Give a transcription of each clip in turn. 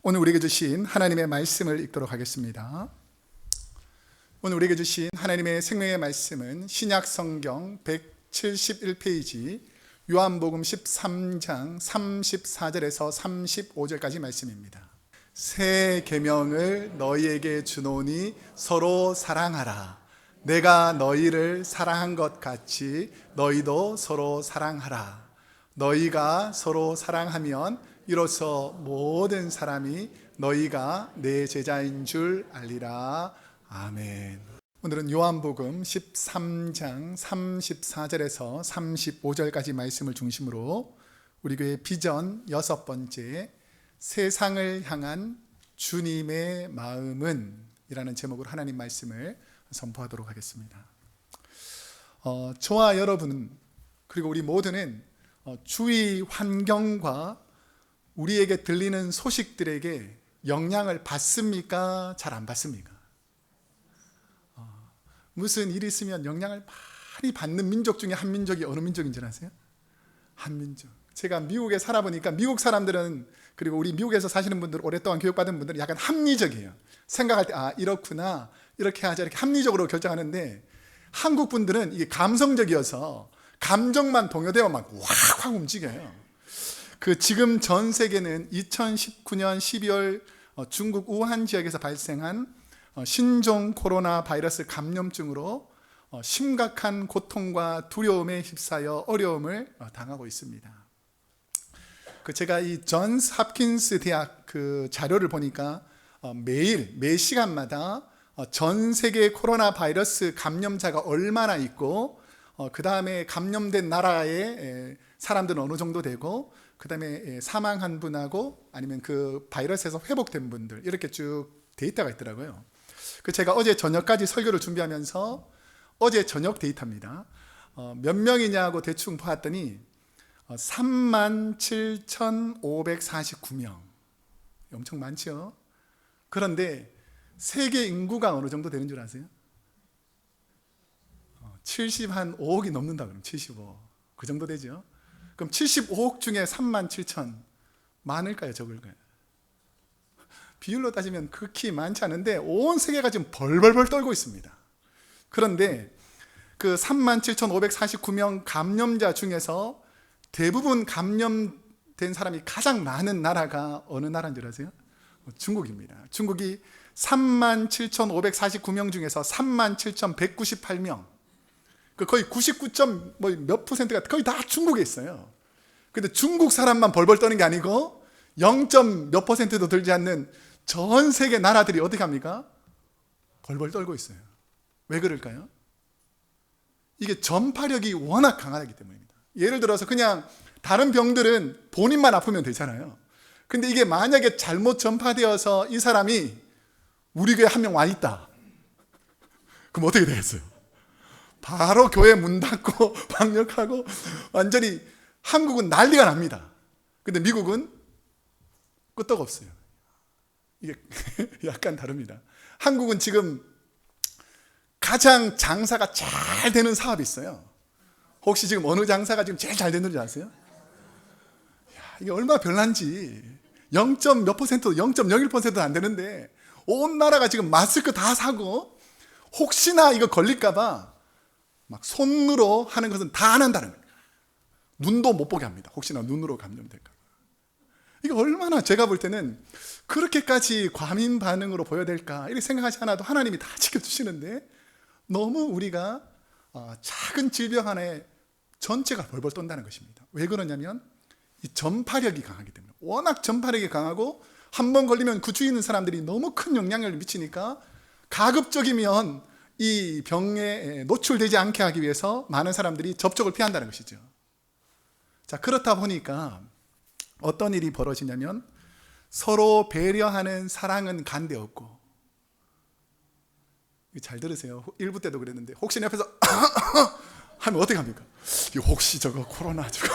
오늘 우리에게 주신 하나님의 말씀을 읽도록 하겠습니다. 오늘 우리에게 주신 하나님의 생명의 말씀은 신약 성경 171페이지 요한복음 13장 34절에서 35절까지 말씀입니다. 새 계명을 너희에게 주노니 서로 사랑하라. 내가 너희를 사랑한 것 같이 너희도 서로 사랑하라. 너희가 서로 사랑하면 이로써 모든 사람이 너희가 내 제자인 줄 알리라. 아멘. 오늘은 요한복음 13장 34절에서 35절까지 말씀을 중심으로 우리 교회 비전 6번째, 세상을 향한 주님의 마음은 이라는 제목으로 하나님 말씀을 선포하도록 하겠습니다. 저와 여러분 그리고 우리 모두는 주위 환경과 우리에게 들리는 소식들에게 영향을 받습니까? 잘 안 받습니까? 무슨 일이 있으면 영향을 많이 받는 민족 중에 한 민족이 어느 민족인 줄 아세요? 한민족. 제가 미국에 살아보니까 미국 사람들은, 그리고 우리 미국에서 사시는 분들, 오랫동안 교육받은 분들은 약간 합리적이에요. 생각할 때 이렇구나, 이렇게 하자, 이렇게 합리적으로 결정하는데, 한국 분들은 이게 감성적이어서 감정만 동요되면 막 확 움직여요. 지금 전 세계는 2019년 12월 중국 우한 지역에서 발생한 신종 코로나 바이러스 감염증으로 심각한 고통과 두려움에 휩싸여 어려움을 당하고 있습니다. 제가 이 존스 홉킨스 대학 자료를 보니까 매 시간마다 전 세계 코로나 바이러스 감염자가 얼마나 있고, 그 다음에 감염된 나라의 사람들은 어느 정도 되고, 그 다음에 사망한 분하고 아니면 그 바이러스에서 회복된 분들, 이렇게 쭉 데이터가 있더라고요. 제가 어제 저녁까지 설교를 준비하면서 어제 저녁 데이터입니다. 몇 명이냐고 대충 봤더니 37,549명. 엄청 많죠? 그런데 세계 인구가 어느 정도 되는 줄 아세요? 75억이 넘는다 그러면 75억. 그 정도 되죠? 그럼 75억 중에 37,000 많을까요? 적을까요? 비율로 따지면 극히 많지 않은데 온 세계가 지금 벌벌벌 떨고 있습니다. 그런데 그 37,549명 감염자 중에서 대부분 감염된 사람이 가장 많은 나라가 어느 나라인 줄 아세요? 중국입니다. 중국이 37,549명 중에서 37,198명, 거의 99점 몇 %가 거의 다 중국에 있어요. 근데 중국 사람만 벌벌 떠는 게 아니고 0. 몇 %도 들지 않는 전 세계 나라들이 어떻게 합니까? 벌벌 떨고 있어요. 왜 그럴까요? 이게 전파력이 워낙 강하기 때문입니다. 예를 들어서 그냥 다른 병들은 본인만 아프면 되잖아요. 근데 이게 만약에 잘못 전파되어서 이 사람이 우리 교회에 한 명 와 있다, 그럼 어떻게 되겠어요? 바로 교회 문 닫고 방역하고 완전히, 한국은 난리가 납니다. 근데 미국은 끄떡없어요. 이게 약간 다릅니다. 한국은 지금 가장 장사가 잘 되는 사업이 있어요. 혹시 지금 어느 장사가 지금 제일 잘 되는지 아세요? 이게 얼마나 별난지. 0. 몇 %도 0.01%도 안 되는데 온 나라가 지금 마스크 다 사고, 혹시나 이거 걸릴까봐 막 손으로 하는 것은 다 안 한다는 거예요. 눈도 못 보게 합니다. 혹시나 눈으로 감염될까. 이게 얼마나, 제가 볼 때는 그렇게까지 과민 반응으로 보여야 될까 이렇게 생각하지 않아도 하나님이 다 지켜주시는데, 너무 우리가 작은 질병 하나에 전체가 벌벌 떤다는 것입니다. 왜 그러냐면 이 전파력이 강하기 때문에. 워낙 전파력이 강하고 한 번 걸리면 그 주위에 있는 사람들이 너무 큰 영향력을 미치니까 가급적이면 이 병에 노출되지 않게 하기 위해서 많은 사람들이 접촉을 피한다는 것이죠. 자, 그렇다 보니까 어떤 일이 벌어지냐면 서로 배려하는 사랑은 간데 없고, 잘 들으세요. 1부 때도 그랬는데 혹시 내 옆에서 하면 어떻게 합니까? 혹시 저거 코로나 저거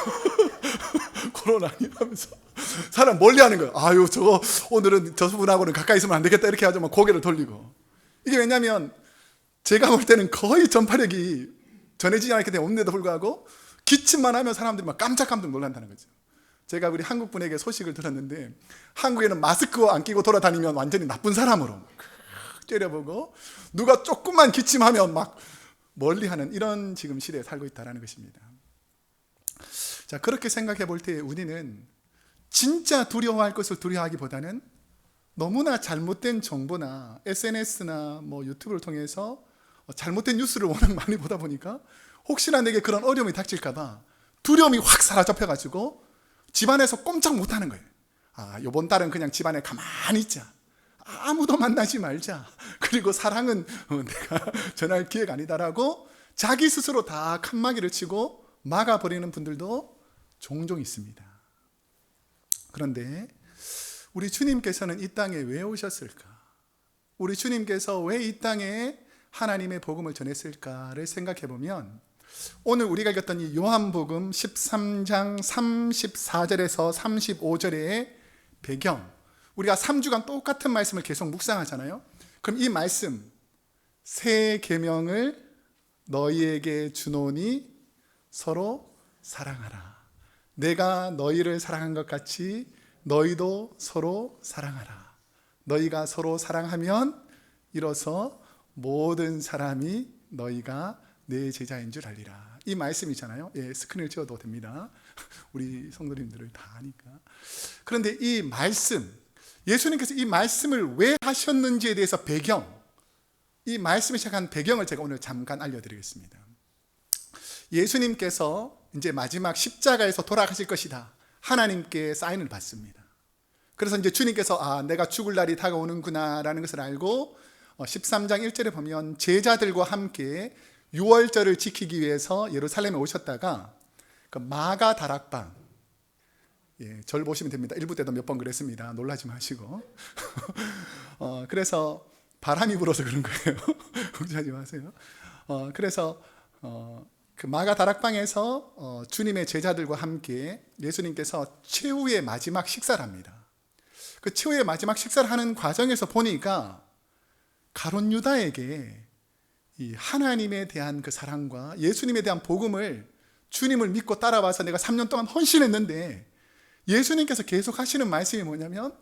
코로나 아니야 하면서 사람 멀리하는 거예요. 아유 저거 오늘은 저 분하고는 가까이 있으면 안 되겠다 이렇게 하죠. 막 고개를 돌리고. 이게 왜냐하면 제가 볼 때는 거의 전파력이 전해지지 않기 때문에 없는데도 불구하고 기침만 하면 사람들이 막 깜짝깜짝 놀란다는 거죠. 제가 우리 한국 분에게 소식을 들었는데 한국에는 마스크 안 끼고 돌아다니면 완전히 나쁜 사람으로 째려보고 누가 조금만 기침하면 막 멀리하는 이런 지금 시대에 살고 있다는 것입니다. 자, 그렇게 생각해 볼 때 우리는 진짜 두려워할 것을 두려워하기보다는 너무나 잘못된 정보나 SNS나 뭐 유튜브를 통해서 잘못된 뉴스를 워낙 많이 보다 보니까 혹시나 내게 그런 어려움이 닥칠까 봐 두려움이 확 사라져가지고 집안에서 꼼짝 못하는 거예요. 이번 달은 그냥 집안에 가만히 있자, 아무도 만나지 말자, 그리고 사랑은 내가 전할 기회가 아니다라고 자기 스스로 다 칸막이를 치고 막아버리는 분들도 종종 있습니다. 그런데 우리 주님께서는 이 땅에 왜 오셨을까? 우리 주님께서 왜 이 땅에 하나님의 복음을 전했을까를 생각해 보면 오늘 우리가 읽었던 이 요한복음 13장 34절에서 35절의 배경, 우리가 3주간 똑같은 말씀을 계속 묵상하잖아요. 그럼 이 말씀, 새 계명을 너희에게 주노니 서로 사랑하라. 내가 너희를 사랑한 것 같이 너희도 서로 사랑하라. 너희가 서로 사랑하면 이로써 모든 사람이 너희가 내 제자인 줄 알리라. 이 말씀이잖아요. 스크린을 찍어도 됩니다. 우리 성도님들을 다 아니까. 그런데 이 말씀, 예수님께서 이 말씀을 왜 하셨는지에 대해서 배경, 이 말씀을 시작한 배경을 제가 오늘 잠깐 알려드리겠습니다. 예수님께서 이제 마지막 십자가에서 돌아가실 것이다, 하나님께 사인을 받습니다. 그래서 이제 주님께서 내가 죽을 날이 다가오는구나 라는 것을 알고 13장 1절에 보면 제자들과 함께 유월절을 지키기 위해서 예루살렘에 오셨다가 그 마가 다락방, 절 보시면 됩니다. 1부 때도 몇 번 그랬습니다. 놀라지 마시고. 그래서 바람이 불어서 그런 거예요. 걱정하지 마세요. 그래서 그 마가 다락방에서 주님의 제자들과 함께 예수님께서 최후의 마지막 식사를 합니다. 그 최후의 마지막 식사를 하는 과정에서 보니까 가룟 유다에게 이 하나님에 대한 그 사랑과 예수님에 대한 복음을, 주님을 믿고 따라와서 내가 3년 동안 헌신했는데 예수님께서 계속 하시는 말씀이 뭐냐면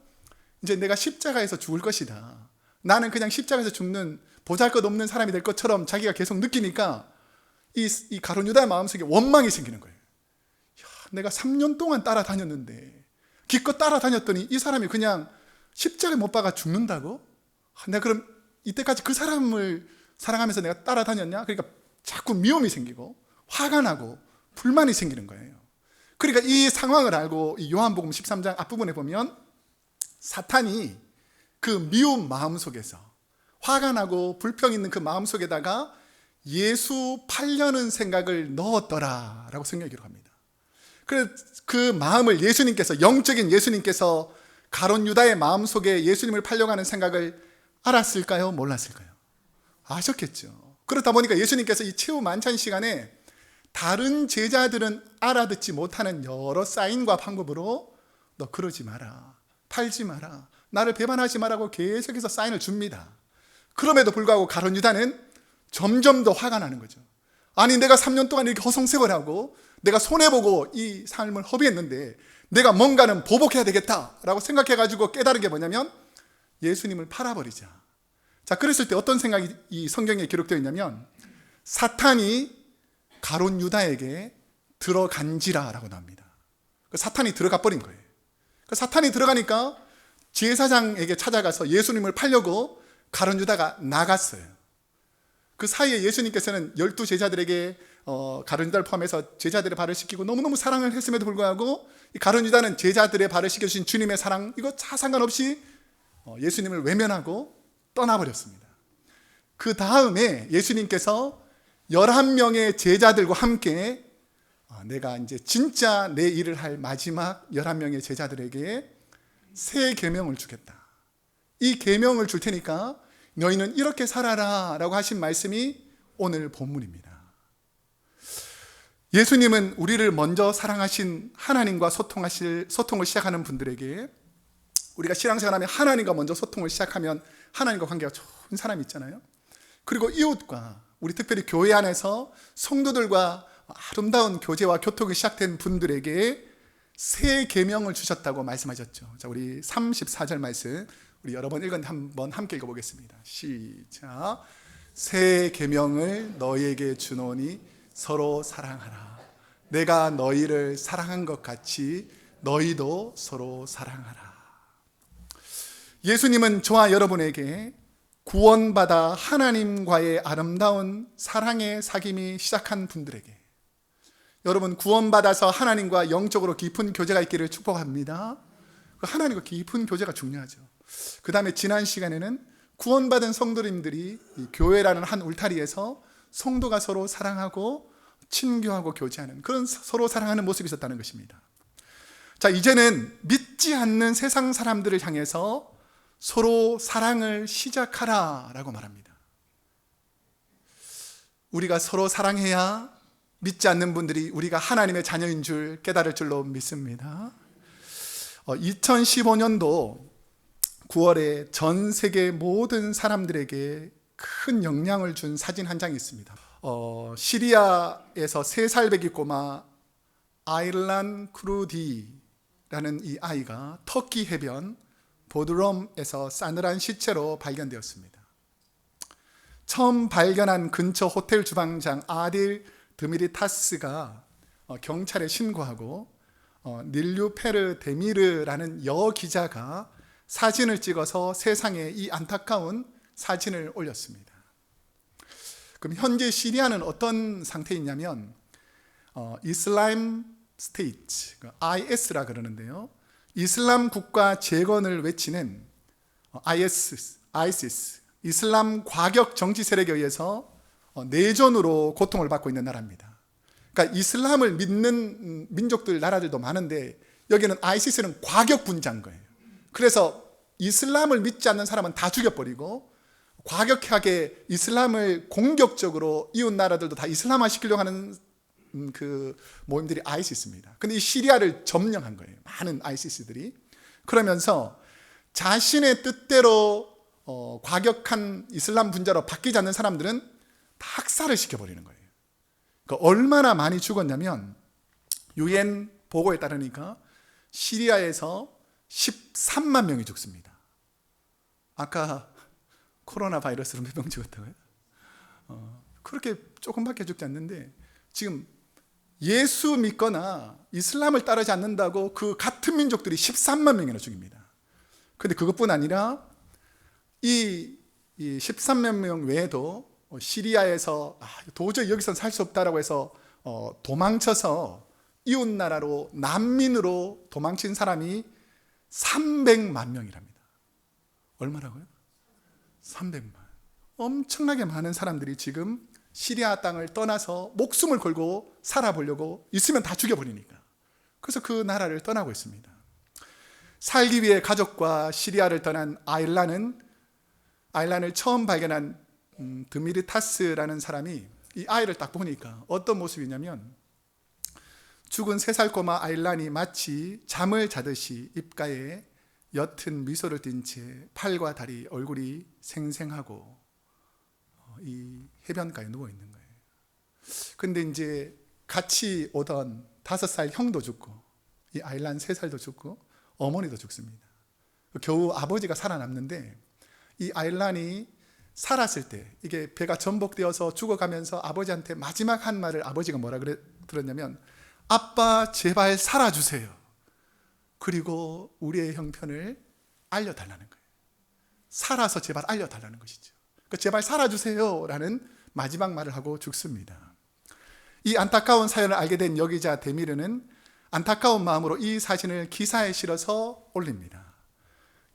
이제 내가 십자가에서 죽을 것이다, 나는 그냥 십자가에서 죽는 보잘것없는 사람이 될 것처럼 자기가 계속 느끼니까 이 가룟 유다의 마음속에 원망이 생기는 거예요. 내가 3년 동안 따라다녔는데, 기껏 따라다녔더니 이 사람이 그냥 십자가에 못 박아 죽는다고? 내가 그럼 이때까지 그 사람을 사랑하면서 내가 따라다녔냐? 그러니까 자꾸 미움이 생기고 화가 나고 불만이 생기는 거예요. 그러니까 이 상황을 알고 이 요한복음 13장 앞부분에 보면 사탄이 그 미움 마음 속에서, 화가 나고 불평 있는 그 마음 속에다가 예수 팔려는 생각을 넣었더라라고 성경이 기록합니다. 그 마음을 예수님께서, 영적인 예수님께서 가룟 유다의 마음 속에 예수님을 팔려고 하는 생각을 알았을까요? 몰랐을까요? 아셨겠죠. 그렇다 보니까 예수님께서 이 최후 만찬 시간에 다른 제자들은 알아듣지 못하는 여러 사인과 방법으로 너 그러지 마라, 팔지 마라, 나를 배반하지 마라고 계속해서 사인을 줍니다. 그럼에도 불구하고 가룟 유다는 점점 더 화가 나는 거죠. 아니, 내가 3년 동안 이렇게 허송세월하고 내가 손해보고 이 삶을 허비했는데 내가 뭔가는 보복해야 되겠다라고 생각해가지고 깨달은 게 뭐냐면 예수님을 팔아버리자. 자, 그랬을 때 어떤 생각이 이 성경에 기록되어 있냐면 사탄이 가룟 유다에게 들어간지라라고 나옵니다. 사탄이 들어가 버린 거예요. 사탄이 들어가니까 제사장에게 찾아가서 예수님을 팔려고 가룟 유다가 나갔어요. 그 사이에 예수님께서는 12 제자들에게 가룟 유다를 포함해서 제자들의 발을 씻기고 너무너무 사랑을 했음에도 불구하고 이 가룟 유다는 제자들의 발을 씻겨주신 주님의 사랑, 이거 다 상관없이 예수님을 외면하고 떠나버렸습니다. 그 다음에 예수님께서 11명의 제자들과 함께 내가 이제 진짜 내 일을 할 마지막 11명의 제자들에게 새 계명을 주겠다. 이 계명을 줄 테니까 너희는 이렇게 살아라 라고 하신 말씀이 오늘 본문입니다. 예수님은 우리를 먼저 사랑하신 하나님과 소통을 시작하는 분들에게, 우리가 신앙생활하면 하나님과 먼저 소통을 시작하면 하나님과 관계가 좋은 사람이 있잖아요. 그리고 이웃과, 우리 특별히 교회 안에서 성도들과 아름다운 교제와 교통이 시작된 분들에게 새 계명을 주셨다고 말씀하셨죠. 자, 우리 34절 말씀 우리 여러 번 읽었는데 한번 함께 읽어보겠습니다. 시작. 새 계명을 너희에게 주노니 서로 사랑하라. 내가 너희를 사랑한 것 같이 너희도 서로 사랑하라. 예수님은 저와 여러분에게 구원받아 하나님과의 아름다운 사랑의 사귐이 시작한 분들에게, 여러분 구원받아서 하나님과 영적으로 깊은 교제가 있기를 축복합니다. 하나님과 깊은 교제가 중요하죠. 그 다음에 지난 시간에는 구원받은 성도님들이 교회라는 한 울타리에서 성도가 서로 사랑하고 친교하고 교제하는 그런 서로 사랑하는 모습이 있었다는 것입니다. 자, 이제는 믿지 않는 세상 사람들을 향해서 서로 사랑을 시작하라 라고 말합니다. 우리가 서로 사랑해야 믿지 않는 분들이 우리가 하나님의 자녀인 줄 깨달을 줄로 믿습니다. 2015년도 9월에 전 세계 모든 사람들에게 큰 영향을 준 사진 한 장이 있습니다. 시리아에서 3살 배기 꼬마 아일란 크루디라는 이 아이가 터키 해변 보드럼에서 싸늘한 시체로 발견되었습니다. 처음 발견한 근처 호텔 주방장 아딜 드미리타스가 경찰에 신고하고 닐루페르 데미르라는 여기자가 사진을 찍어서 세상에 이 안타까운 사진을 올렸습니다. 그럼 현재 시리아는 어떤 상태에 있냐면 이슬람 스테이트, IS라 그러는데요. 이슬람 국가 재건을 외치는 ISIS, 이슬람 과격 정치 세력에 의해서 내전으로 고통을 받고 있는 나라입니다. 그러니까 이슬람을 믿는 민족들, 나라들도 많은데 여기는 ISIS는 과격 분자인 거예요. 그래서 이슬람을 믿지 않는 사람은 다 죽여버리고 과격하게 이슬람을 공격적으로 이웃 나라들도 다 이슬람화 시키려고 하는 그 모임들이 ISIS입니다. 근데 이 시리아를 점령한 거예요. 많은 ISIS들이. 그러면서 자신의 뜻대로 과격한 이슬람 분자로 바뀌지 않는 사람들은 다 학살을 시켜버리는 거예요. 그러니까 얼마나 많이 죽었냐면 UN 보고에 따르니까 시리아에서 13만 명이 죽습니다. 아까 코로나 바이러스로 몇 명 죽었다고요? 그렇게 조금밖에 죽지 않는데 지금 예수 믿거나 이슬람을 따르지 않는다고 그 같은 민족들이 13만 명이나 죽입니다. 그런데 그것뿐 아니라 이 13만 명 외에도 시리아에서 도저히 여기선 살 수 없다라고 해서 도망쳐서 이웃 나라로 난민으로 도망친 사람이 300만 명이랍니다. 얼마라고요? 300만. 엄청나게 많은 사람들이 지금 시리아 땅을 떠나서 목숨을 걸고 살아보려고 있으면 다 죽여버리니까. 그래서 그 나라를 떠나고 있습니다. 살기 위해 가족과 시리아를 떠난 아일란을 처음 발견한 드미르타스라는 사람이 이 아이를 딱 보니까 어떤 모습이냐면 죽은 3살 꼬마 아일란이 마치 잠을 자듯이 입가에 옅은 미소를 띤 채 팔과 다리, 얼굴이 생생하고 이 해변가에 누워 있는 거예요. 근데 이제 같이 오던 5살 형도 죽고 이 아일란 3살도 죽고 어머니도 죽습니다. 겨우 아버지가 살아남는데 이 아일란이 살았을 때 이게 배가 전복되어서 죽어가면서 아버지한테 마지막 한 말을 아버지가 뭐라 들었냐면 아빠 제발 살아주세요. 그리고 우리의 형편을 알려달라는 거예요. 살아서 제발 알려달라는 것이죠. 그러니까 제발 살아주세요 라는 마지막 말을 하고 죽습니다. 이 안타까운 사연을 알게 된 여기자 데미르는 안타까운 마음으로 이 사진을 기사에 실어서 올립니다.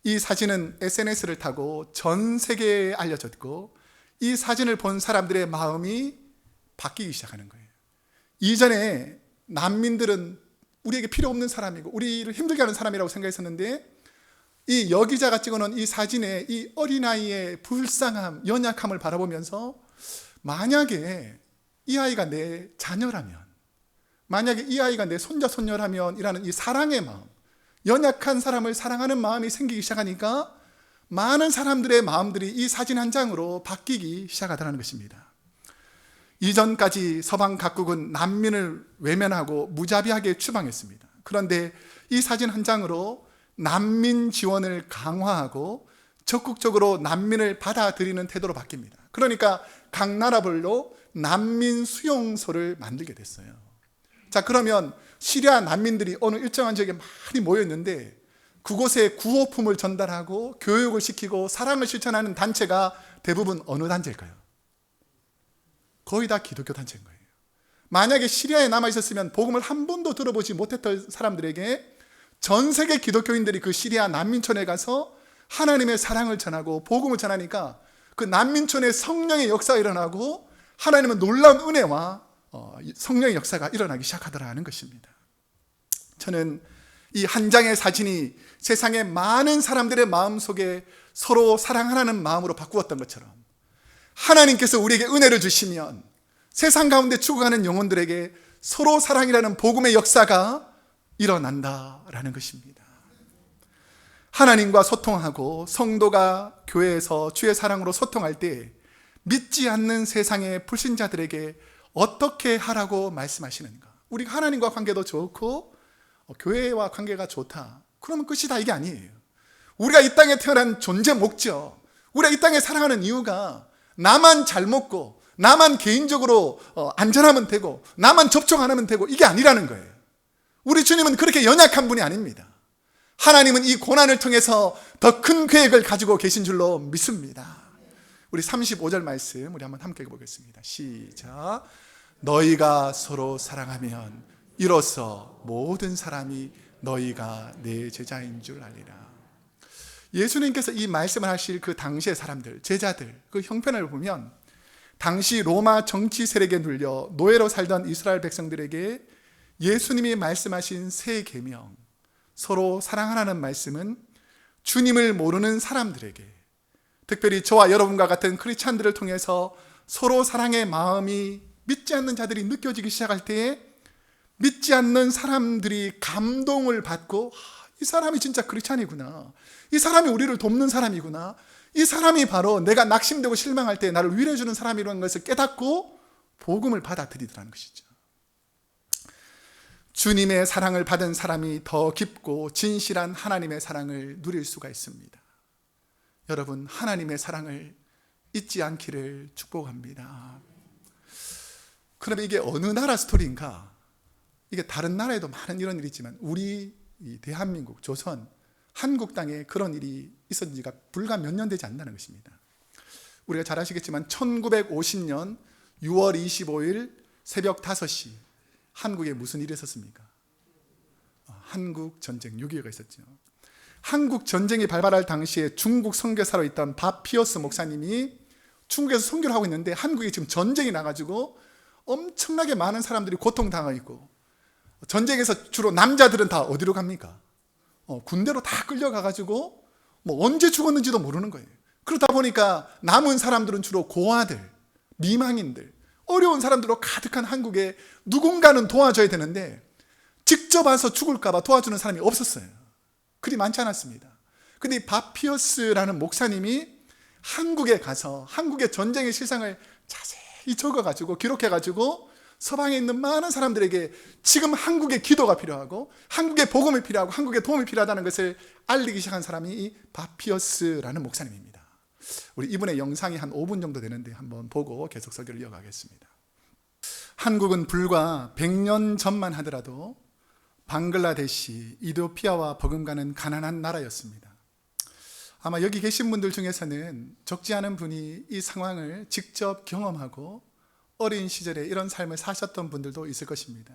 이 사진은 SNS를 타고 전 세계에 알려졌고 이 사진을 본 사람들의 마음이 바뀌기 시작하는 거예요. 이전에 난민들은 우리에게 필요 없는 사람이고 우리를 힘들게 하는 사람이라고 생각했었는데 이 여기자가 찍어놓은 이 사진에 이 어린아이의 불쌍함, 연약함을 바라보면서 만약에 이 아이가 내 자녀라면, 만약에 이 아이가 내 손자, 손녀라면 이라는 이 사랑의 마음, 연약한 사람을 사랑하는 마음이 생기기 시작하니까 많은 사람들의 마음들이 이 사진 한 장으로 바뀌기 시작하다는 것입니다. 이전까지 서방 각국은 난민을 외면하고 무자비하게 추방했습니다. 그런데 이 사진 한 장으로 난민 지원을 강화하고 적극적으로 난민을 받아들이는 태도로 바뀝니다. 그러니까 각 나라별로 난민 수용소를 만들게 됐어요. 자, 그러면 시리아 난민들이 어느 일정한 지역에 많이 모여 있는데 그곳에 구호품을 전달하고 교육을 시키고 사랑을 실천하는 단체가 대부분 어느 단체일까요? 거의 다 기독교 단체인 거예요. 만약에 시리아에 남아 있었으면 복음을 한 번도 들어보지 못했던 사람들에게 전 세계 기독교인들이 그 시리아 난민촌에 가서 하나님의 사랑을 전하고 복음을 전하니까 그 난민촌에 성령의 역사가 일어나고 하나님은 놀라운 은혜와 성령의 역사가 일어나기 시작하더라는 것입니다. 저는 이 한 장의 사진이 세상의 많은 사람들의 마음속에 서로 사랑하라는 마음으로 바꾸었던 것처럼 하나님께서 우리에게 은혜를 주시면 세상 가운데 죽어가는 영혼들에게 서로 사랑이라는 복음의 역사가 일어난다라는 것입니다. 하나님과 소통하고 성도가 교회에서 주의 사랑으로 소통할 때 믿지 않는 세상의 불신자들에게 어떻게 하라고 말씀하시는가? 우리가 하나님과 관계도 좋고 교회와 관계가 좋다, 그러면 끝이 다 이게 아니에요. 우리가 이 땅에 태어난 존재 목적, 우리가 이 땅에 살아가는 이유가 나만 잘 먹고 나만 개인적으로 안전하면 되고 나만 접촉 안 하면 되고 이게 아니라는 거예요. 우리 주님은 그렇게 연약한 분이 아닙니다. 하나님은 이 고난을 통해서 더 큰 계획을 가지고 계신 줄로 믿습니다. 우리 35절 말씀 우리 한번 함께 읽어보겠습니다. 시작. 너희가 서로 사랑하면 이로써 모든 사람이 너희가 내 제자인 줄 알리라. 예수님께서 이 말씀을 하실 그 당시의 사람들, 제자들, 그 형편을 보면 당시 로마 정치 세력에 눌려 노예로 살던 이스라엘 백성들에게 예수님이 말씀하신 세 계명, 서로 사랑하라는 말씀은 주님을 모르는 사람들에게, 특별히 저와 여러분과 같은 크리스찬들을 통해서 서로 사랑의 마음이 믿지 않는 자들이 느껴지기 시작할 때에 믿지 않는 사람들이 감동을 받고 이 사람이 진짜 크리스찬이구나, 이 사람이 우리를 돕는 사람이구나, 이 사람이 바로 내가 낙심되고 실망할 때 나를 위로해 주는 사람이라는 것을 깨닫고 복음을 받아들이더라는 것이죠. 주님의 사랑을 받은 사람이 더 깊고 진실한 하나님의 사랑을 누릴 수가 있습니다. 여러분, 하나님의 사랑을 잊지 않기를 축복합니다. 그러면 이게 어느 나라 스토리인가? 이게 다른 나라에도 많은 이런 일이 있지만 우리 이 대한민국, 조선, 한국 땅에 그런 일이 있었던 지가 불과 몇 년 되지 않는다는 것입니다. 우리가 잘 아시겠지만 1950년 6월 25일 새벽 5시 한국에 무슨 일이 있었습니까? 한국 전쟁, 6.25가 있었죠. 한국 전쟁이 발발할 당시에 중국 선교사로 있던 바피어스 목사님이 중국에서 선교를 하고 있는데 한국에 지금 전쟁이 나가지고 엄청나게 많은 사람들이 고통당하고 있고, 전쟁에서 주로 남자들은 다 어디로 갑니까? 군대로 다 끌려가가지고 뭐 언제 죽었는지도 모르는 거예요. 그러다 보니까 남은 사람들은 주로 고아들, 미망인들, 어려운 사람들로 가득한 한국에 누군가는 도와줘야 되는데 직접 와서 죽을까 봐 도와주는 사람이 없었어요. 그리 많지 않았습니다. 근데 이 바피어스라는 목사님이 한국에 가서 한국의 전쟁의 실상을 자세히 적어가지고 기록해가지고 서방에 있는 많은 사람들에게 지금 한국의 기도가 필요하고 한국의 복음이 필요하고 한국의 도움이 필요하다는 것을 알리기 시작한 사람이 이 바피어스라는 목사님입니다. 우리 이분의 영상이 한 5분 정도 되는데 한번 보고 계속 설교를 이어가겠습니다. 한국은 불과 100년 전만 하더라도 방글라데시, 이디오피아와 버금가는 가난한 나라였습니다. 아마 여기 계신 분들 중에서는 적지 않은 분이 이 상황을 직접 경험하고 어린 시절에 이런 삶을 사셨던 분들도 있을 것입니다.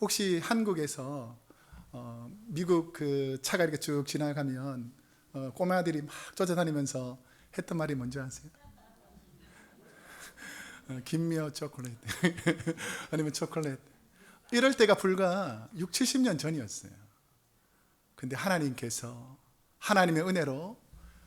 혹시 한국에서 미국 그 차가 이렇게 쭉 지나가면 꼬마들이 막 쫓아다니면서 했던 말이 뭔지 아세요? 김미어 초콜릿 아니면 초콜릿, 이럴 때가 불과 6, 70년 전이었어요. 근데 하나님께서 하나님의 은혜로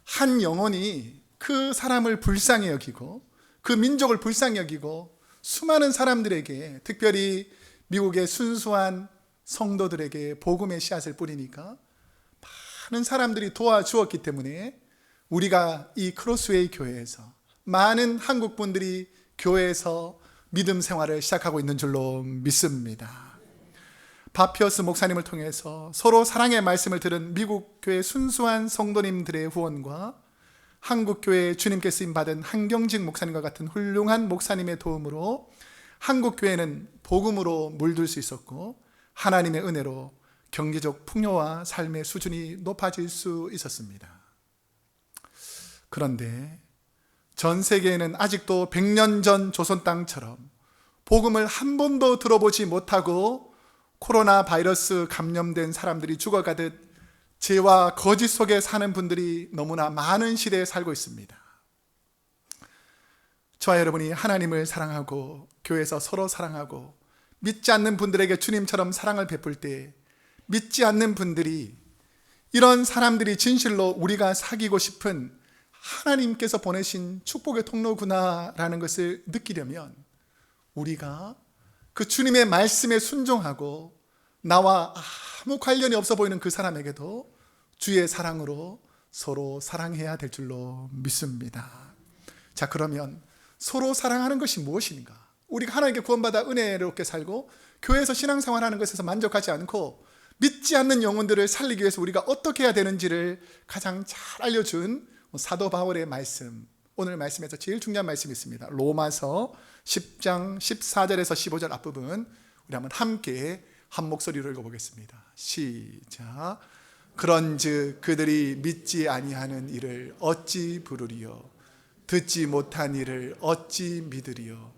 한 영혼이 그 사람을 불쌍히 여기고 그 민족을 불쌍히 여기고 수많은 사람들에게, 특별히 미국의 순수한 성도들에게 복음의 씨앗을 뿌리니까 많은 사람들이 도와주었기 때문에 우리가 이 크로스웨이 교회에서 많은 한국 분들이 교회에서 믿음 생활을 시작하고 있는 줄로 믿습니다. 바피어스 목사님을 통해서 서로 사랑의 말씀을 들은 미국 교회 순수한 성도님들의 후원과 한국 교회 주님께 쓰임 받은 한경직 목사님과 같은 훌륭한 목사님의 도움으로 한국 교회는 복음으로 물들 수 있었고 하나님의 은혜로 경제적 풍요와 삶의 수준이 높아질 수 있었습니다. 그런데 전 세계에는 아직도 100년 전 조선 땅처럼 복음을 한 번도 들어보지 못하고 코로나 바이러스 감염된 사람들이 죽어가듯 죄와 거짓 속에 사는 분들이 너무나 많은 시대에 살고 있습니다. 저와 여러분이 하나님을 사랑하고 교회에서 서로 사랑하고 믿지 않는 분들에게 주님처럼 사랑을 베풀 때 믿지 않는 분들이 이런 사람들이 진실로 우리가 사귀고 싶은 하나님께서 보내신 축복의 통로구나라는 것을 느끼려면 우리가 그 주님의 말씀에 순종하고 나와 아무 관련이 없어 보이는 그 사람에게도 주의 사랑으로 서로 사랑해야 될 줄로 믿습니다. 자, 그러면 서로 사랑하는 것이 무엇인가? 우리가 하나님께 구원받아 은혜롭게 살고 교회에서 신앙생활하는 것에서 만족하지 않고 믿지 않는 영혼들을 살리기 위해서 우리가 어떻게 해야 되는지를 가장 잘 알려준 사도 바울의 말씀, 오늘 말씀에서 제일 중요한 말씀이 있습니다. 로마서 10장 14절에서 15절 앞부분 우리 한번 함께 한 목소리로 읽어보겠습니다. 시작. 그런즉 그들이 믿지 아니하는 일을 어찌 부르리요? 듣지 못한 일을 어찌 믿으리요?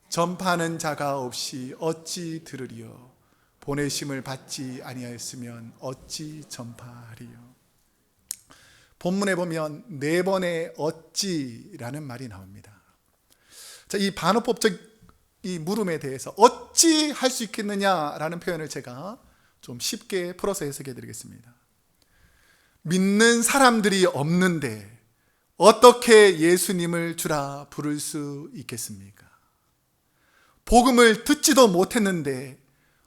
전파하는 자가 없이 어찌 들으리요? 보내심을 받지 아니하였으면 어찌 전파하리요? 본문에 보면 4번의 어찌라는 말이 나옵니다. 자, 이 반어법적 이 물음에 대해서 어찌 할 수 있겠느냐라는 표현을 제가 좀 쉽게 풀어서 해석해 드리겠습니다. 믿는 사람들이 없는데 어떻게 예수님을 주라 부를 수 있겠습니까? 복음을 듣지도 못했는데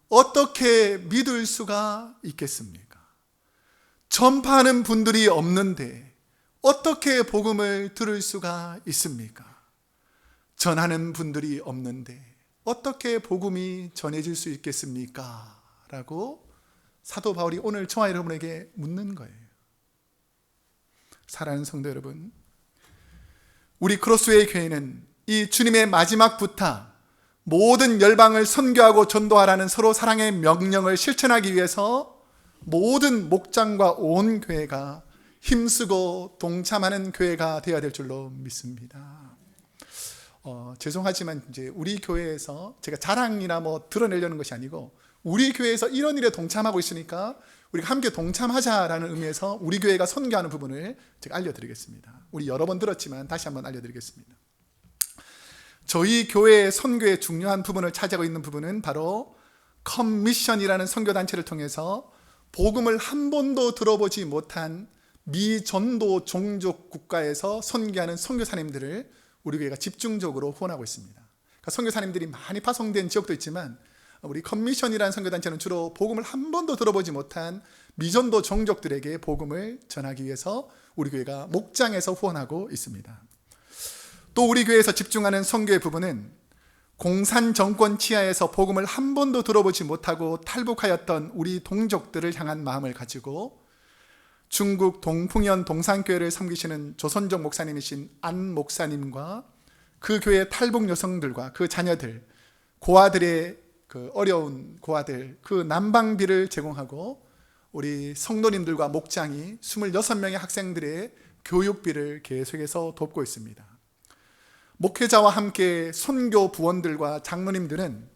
어떻게 믿을 수가 있겠습니까? 전파하는 분들이 없는데 어떻게 복음을 들을 수가 있습니까? 전하는 분들이 없는데 어떻게 복음이 전해질 수 있겠습니까? 라고 사도 바울이 오늘 저와 여러분에게 묻는 거예요. 사랑하는 성도 여러분, 우리 크로스웨이 교회는 이 주님의 마지막 부탁, 모든 열방을 선교하고 전도하라는 서로 사랑의 명령을 실천하기 위해서 모든 목장과 온 교회가 힘쓰고 동참하는 교회가 되어야 될 줄로 믿습니다. 죄송하지만 이제 우리 교회에서 제가 자랑이나 뭐 드러내려는 것이 아니고 우리 교회에서 이런 일에 동참하고 있으니까 우리가 함께 동참하자라는 의미에서 우리 교회가 선교하는 부분을 제가 알려드리겠습니다. 우리 여러 번 들었지만 다시 한번 알려드리겠습니다. 저희 교회의 선교의 중요한 부분을 차지하고 있는 부분은 바로 컴미션이라는 선교단체를 통해서 복음을 한 번도 들어보지 못한 미전도 종족 국가에서 선교하는 선교사님들을 우리 교회가 집중적으로 후원하고 있습니다. 그러니까 선교사님들이 많이 파송된 지역도 있지만 우리 컴미션이라는 선교단체는 주로 복음을 한 번도 들어보지 못한 미전도 종족들에게 복음을 전하기 위해서 우리 교회가 목장에서 후원하고 있습니다. 또 우리 교회에서 집중하는 선교의 부분은 공산 정권 치하에서 복음을 한 번도 들어보지 못하고 탈북하였던 우리 동족들을 향한 마음을 가지고 중국 동풍현 동산교회를 섬기시는 조선족 목사님이신 안 목사님과 그 교회 탈북 여성들과 그 자녀들, 고아들의 그 어려운 고아들, 그 난방비를 제공하고 우리 성도님들과 목장이 26명의 학생들의 교육비를 계속해서 돕고 있습니다. 목회자와 함께 선교 부원들과 장로님들은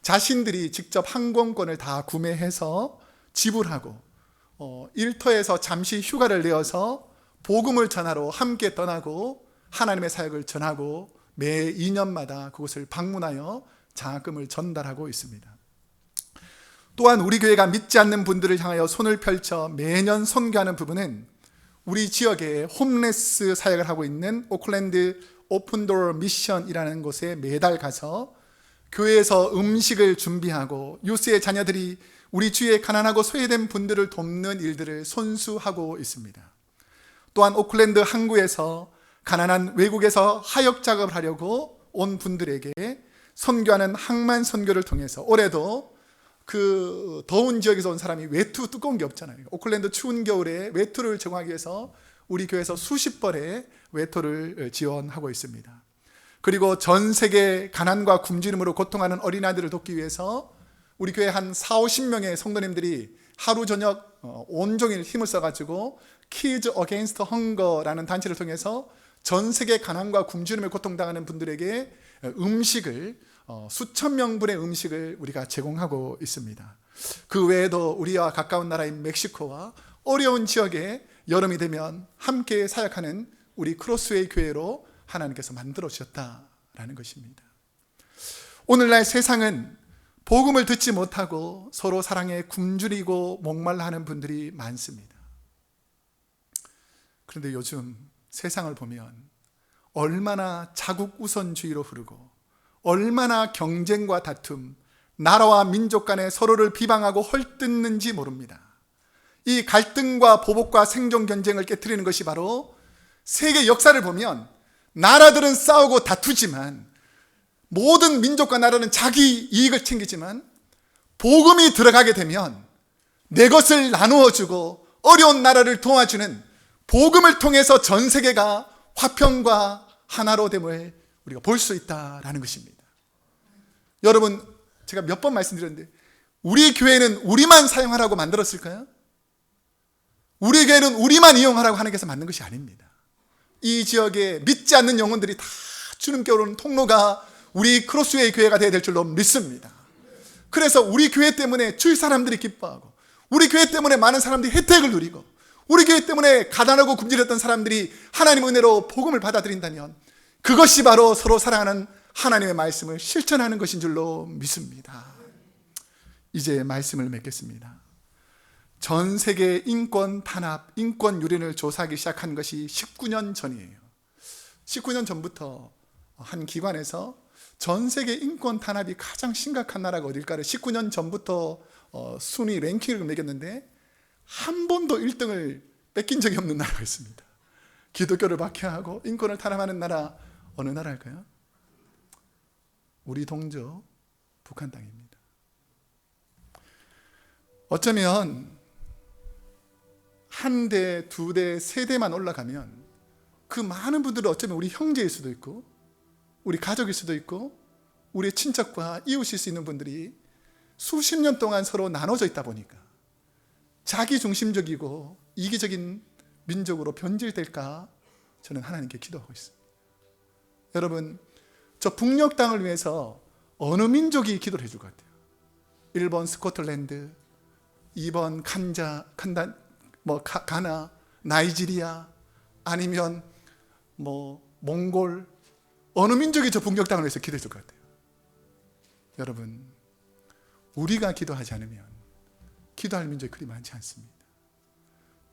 자신들이 직접 항공권을 다 구매해서 지불하고 일터에서 잠시 휴가를 내어서 복음을 전하러 함께 떠나고 하나님의 사역을 전하고 매 2년마다 그곳을 방문하여 장학금을 전달하고 있습니다. 또한 우리 교회가 믿지 않는 분들을 향하여 손을 펼쳐 매년 선교하는 부분은 우리 지역에 홈레스 사역을 하고 있는 오클랜드 오픈도어 미션이라는 곳에 매달 가서 교회에서 음식을 준비하고 유스의 자녀들이 우리 주위에 가난하고 소외된 분들을 돕는 일들을 손수하고 있습니다. 또한 오클랜드 항구에서 가난한 외국에서 하역 작업을 하려고 온 분들에게 선교하는 항만 선교를 통해서 올해도 그 더운 지역에서 온 사람이 외투 두꺼운 게 없잖아요. 오클랜드 추운 겨울에 외투를 제공하기 위해서 우리 교회에서 수십 벌의 외투를 지원하고 있습니다. 그리고 전 세계 가난과 굶주림으로 고통하는 어린아이들을 돕기 위해서 우리 교회 한 40-50명의 성도님들이 하루 저녁 온종일 힘을 써가지고 Kids Against Hunger라는 단체를 통해서 전 세계 가난과 굶주림에 고통당하는 분들에게 음식을 수천 명분의 음식을 우리가 제공하고 있습니다. 그 외에도 우리와 가까운 나라인 멕시코와 어려운 지역에 여름이 되면 함께 사역하는 우리 크로스웨이 교회로 하나님께서 만들어 주셨다라는 것입니다. 오늘날 세상은 복음을 듣지 못하고 서로 사랑에 굶주리고 목말라 하는 분들이 많습니다. 그런데 요즘 세상을 보면 얼마나 자국 우선주의로 흐르고 얼마나 경쟁과 다툼, 나라와 민족 간에 서로를 비방하고 헐뜯는지 모릅니다. 이 갈등과 보복과 생존 경쟁을 깨트리는 것이 바로 세계 역사를 보면 나라들은 싸우고 다투지만 모든 민족과 나라는 자기 이익을 챙기지만 복음이 들어가게 되면 내 것을 나누어 주고 어려운 나라를 도와주는 복음을 통해서 전 세계가 화평과 하나로 됨을 우리가 볼 수 있다라는 것입니다. 여러분, 제가 몇 번 말씀드렸는데 우리 교회는 우리만 사용하라고 만들었을까요? 우리 교회는 우리만 이용하라고 하나님께서 만든 것이 아닙니다. 이 지역에 믿지 않는 영혼들이 다 주님께 오는 통로가 우리 크로스웨이 교회가 되어야 될 줄로 믿습니다. 그래서 우리 교회 때문에 주위 사람들이 기뻐하고 우리 교회 때문에 많은 사람들이 혜택을 누리고 우리 교회 때문에 가난하고 굶주렸던 사람들이 하나님의 은혜로 복음을 받아들인다면 그것이 바로 서로 사랑하는 하나님의 말씀을 실천하는 것인 줄로 믿습니다. 이제 말씀을 맺겠습니다. 전 세계 인권 탄압, 인권 유린을 조사하기 시작한 것이 19년 전이에요. 19년 전부터 한 기관에서 전 세계 인권 탄압이 가장 심각한 나라가 어딜까를 19년 전부터 순위 랭킹을 매겼는데 한 번도 1등을 뺏긴 적이 없는 나라가 있습니다. 기독교를 박해하고 인권을 탄압하는 나라, 어느 나라일까요? 우리 동조 북한 땅입니다. 어쩌면 한 대, 두 대, 세 대만 올라가면 그 많은 분들은 어쩌면 우리 형제일 수도 있고 우리 가족일 수도 있고 우리의 친척과 이웃일 수 있는 분들이 수십 년 동안 서로 나눠져 있다 보니까 자기 중심적이고 이기적인 민족으로 변질될까 저는 하나님께 기도하고 있습니다. 여러분, 저 북녘 땅을 위해서 어느 민족이 기도를 해줄 것 같아요? 1번 스코틀랜드, 2번 가나, 나이지리아, 아니면 몽골, 어느 민족이 저 북녘 땅을 위해서 기도해 줄 것 같아요? 여러분, 우리가 기도하지 않으면 기도할 민족이 그리 많지 않습니다.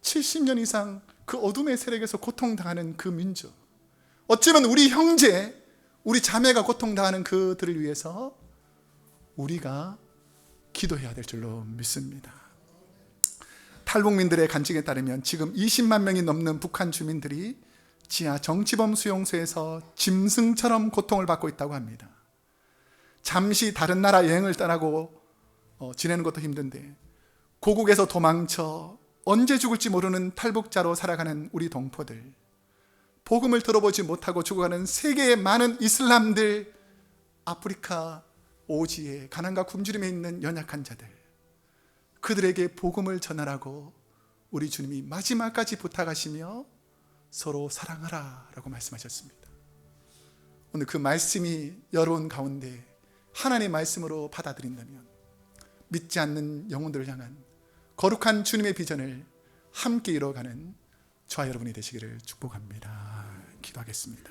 70년 이상 그 어둠의 세력에서 고통당하는 그 민족, 어쩌면 우리 형제, 우리 자매가 고통당하는 그들을 위해서 우리가 기도해야 될 줄로 믿습니다. 탈북민들의 간증에 따르면 지금 20만 명이 넘는 북한 주민들이 지하 정치범 수용소에서 짐승처럼 고통을 받고 있다고 합니다. 잠시 다른 나라 여행을 떠나고 지내는 것도 힘든데 고국에서 도망쳐 언제 죽을지 모르는 탈북자로 살아가는 우리 동포들, 복음을 들어보지 못하고 죽어가는 세계의 많은 이슬람들, 아프리카 오지에 가난과 굶주림에 있는 연약한 자들, 그들에게 복음을 전하라고 우리 주님이 마지막까지 부탁하시며 서로 사랑하라 라고 말씀하셨습니다. 오늘 그 말씀이 여러분 가운데 하나님의 말씀으로 받아들인다면 믿지 않는 영혼들을 향한 거룩한 주님의 비전을 함께 이뤄가는 저와 여러분이 되시기를 축복합니다. 기도하겠습니다.